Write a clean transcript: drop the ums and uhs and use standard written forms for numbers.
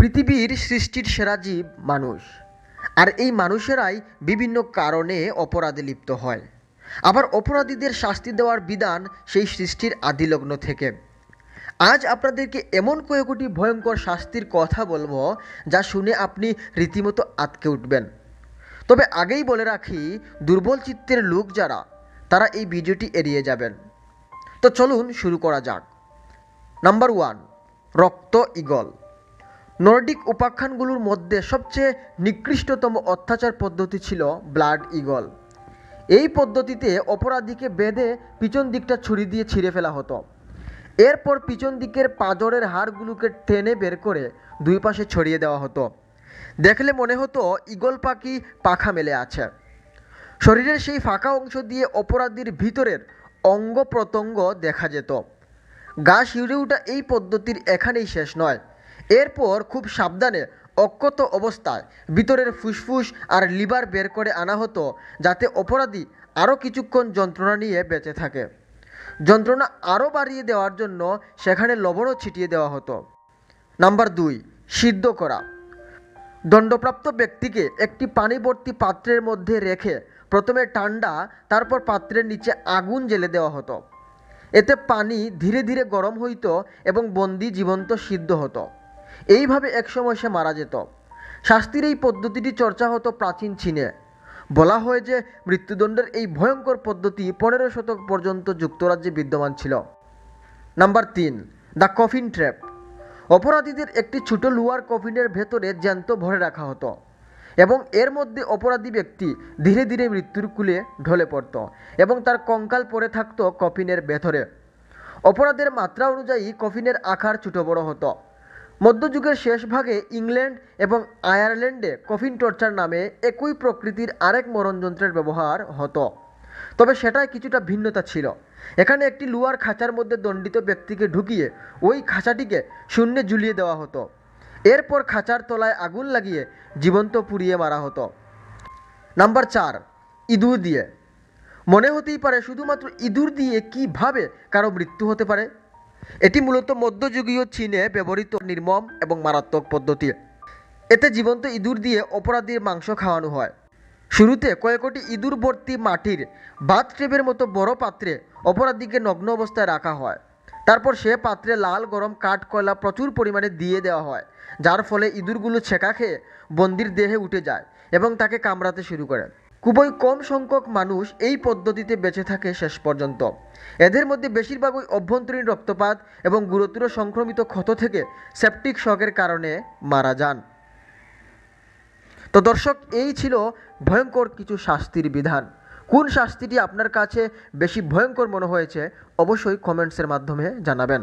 পৃথিবীর সৃষ্টির সেরা জীব মানুষ। আর এই মানুষেরাই বিভিন্ন কারণে অপরাধে লিপ্ত হয়। আবার অপরাধীদের শাস্তি দেওয়ার বিধান সেই সৃষ্টির আদিলগ্ন থেকে। আজ আপনাদেরকে এমন কয়েকটি ভয়ঙ্কর শাস্তির কথা বলবো যা শুনে আপনি রীতিমতো আঁতকে উঠবেন। তবে আগেই বলে রাখি, দুর্বল চিত্তের লোক যারা, তারা এই ভিডিওটি এড়িয়ে যাবেন। তো চলুন শুরু করা যাক। নাম্বার 1, রক্ত ঈগল। নর্ডিক উপাখ্যানগুলোর মধ্যে সবচেয়ে নিকৃষ্টতম অত্যাচার পদ্ধতি ছিল ব্লাড ঈগল। এই পদ্ধতিতে অপরাধীকে বেঁধে পিছন দিকটা ছুরি দিয়ে ছিঁড়ে ফেলা হতো। এরপর পিছন দিকের পাঁজরের হাড়গুলোকে টেনে বের করে দুই পাশে ছড়িয়ে দেওয়া হতো। দেখলে মনে হতো ঈগল পাখি পাখা মেলে আছে। শরীরের সেই ফাঁকা অংশ দিয়ে অপরাধীর ভিতরের অঙ্গ প্রত্যঙ্গ দেখা যেত। গা শিউরে ওঠা এই পদ্ধতির এখানেই শেষ নয়। এরপর খুব সাবধানে অক্ষত অবস্থায় ভিতরের ফুসফুস আর লিভার বের করে আনা হতো, যাতে অপরাধী আরও কিছুক্ষণ যন্ত্রণা নিয়ে বেঁচে থাকে। যন্ত্রণা আরও বাড়িয়ে দেওয়ার জন্য সেখানে লবণও ছিটিয়ে দেওয়া হতো। নাম্বার 2, সিদ্ধ করা। দণ্ডপ্রাপ্ত ব্যক্তিকে একটি পানি ভর্তি পাত্রের মধ্যে রেখে প্রথমে ঠান্ডা, তারপর পাত্রের নিচে আগুন জ্বেলে দেওয়া হতো। এতে পানি ধীরে ধীরে গরম হইত এবং বন্দি জীবন্ত সিদ্ধ হতো। এইভাবে একসময় সে মারা যেত। শাস্তির এই পদ্ধতিটি চর্চা হতো প্রাচীন চীনে। বলা হয় যে মৃত্যুদণ্ডের এই ভয়ঙ্কর পদ্ধতি 15 শতক পর্যন্ত যুক্তরাজ্যে বিদ্যমান ছিল। Number 3, the coffin trap. অপরাধীদের একটি ছোট লোহার কফিনের ভেতরে জ্যান্ত ভরে রাখা হতো এবং এর মধ্যে অপরাধী ব্যক্তি ধীরে ধীরে মৃত্যুর কূলে ঢলে পড়ত এবং তার কঙ্কাল পড়ে থাকত কফিনের ভেতরে। অপরাধের মাত্রা অনুযায়ী কফিনের আকার ছোট বড় হতো। মধ্যযুগের শেষ ভাগে ইংল্যান্ড এবং আয়ারল্যান্ডে কফিন টর্চার নামে একই প্রকৃতির আরেক মরণযন্ত্রের ব্যবহার হতো, তবে সেটায় কিছুটা ভিন্নতা ছিল। এখানে একটি লোহার খাঁচার মধ্যে দণ্ডিত ব্যক্তিকে ঢুকিয়ে ওই খাঁচাটিকে শূন্যে ঝুলিয়ে দেওয়া হতো। এরপর খাঁচার তলায় আগুন লাগিয়ে জীবন্ত পুড়িয়ে মারা হতো। নাম্বার 4, ইঁদুর দিয়ে। মনে হতেই পারে শুধুমাত্র ইঁদুর দিয়ে কীভাবে কারো মৃত্যু হতে পারে। এটি মূলত মধ্যযুগীয় চীনে ব্যবহৃত নির্মম এবং মারাত্মক পদ্ধতি। এতে জীবন্ত ইঁদুর দিয়ে অপরাধীর মাংস খাওয়ানো হয়। শুরুতে কয়েকটি ইঁদুর ভর্তি মাটির বাথটবের মতো বড় পাত্রে অপরাধীকে নগ্ন অবস্থায় রাখা হয়। তারপর সে পাত্রে লাল গরম কাঠ কয়লা প্রচুর পরিমাণে দিয়ে দেওয়া হয়, যার ফলে ইঁদুরগুলো ছেঁকা খেয়ে বন্দির দেহে উঠে যায় এবং তাকে কামড়াতে শুরু করে। খুবই কম সংখ্যক মানুষ এই পদ্ধতিতে বেঁচে থাকে শেষ পর্যন্ত। এদের মধ্যে বেশিরভাগই অভ্যন্তরীণ রক্তপাত এবং গুরুতর সংক্রমিত ক্ষত থেকে সেপটিক শকের কারণে মারা যান। তো দর্শক, এই ছিল ভয়ঙ্কর কিছু শাস্তির বিধান। কোন শাস্তিটি আপনার কাছে বেশি ভয়ঙ্কর মনে হয়েছে অবশ্যই কমেন্টসের মাধ্যমে জানাবেন।